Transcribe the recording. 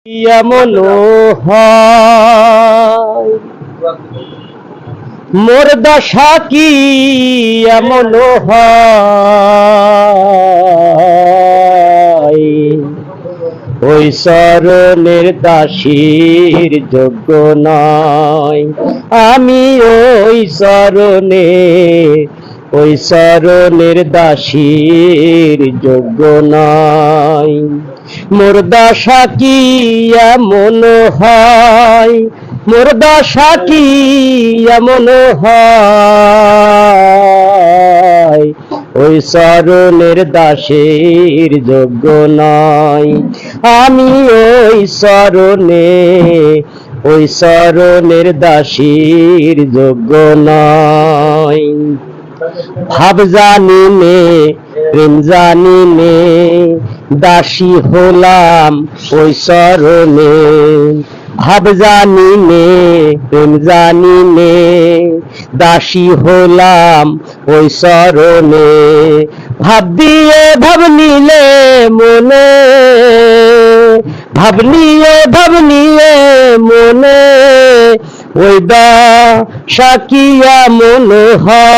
এমন হয় মোর দশা কি এমন হয় ওই চরণের দাসীর যোগ্য নয় আমি ওই চরণের দাসীর যোগ্য নয় মোর দশা কি এমন হয় মোর দশা কি এমন হয় ওই চরণের দাসের যোগ্য নয় আমি ওই চরণের দাসীর যোগ্য নয় ভাব জানি নে প্রেম জানি নে দাসী হলাম ওই চরণে ভাব জানি নে প্রেম জানি নে দাসী হলাম ওই চরণে ভাব দিয়ে ভাব নিলে মনে ভাব নিয়ে মনে ওই দশা কি এমন হয়।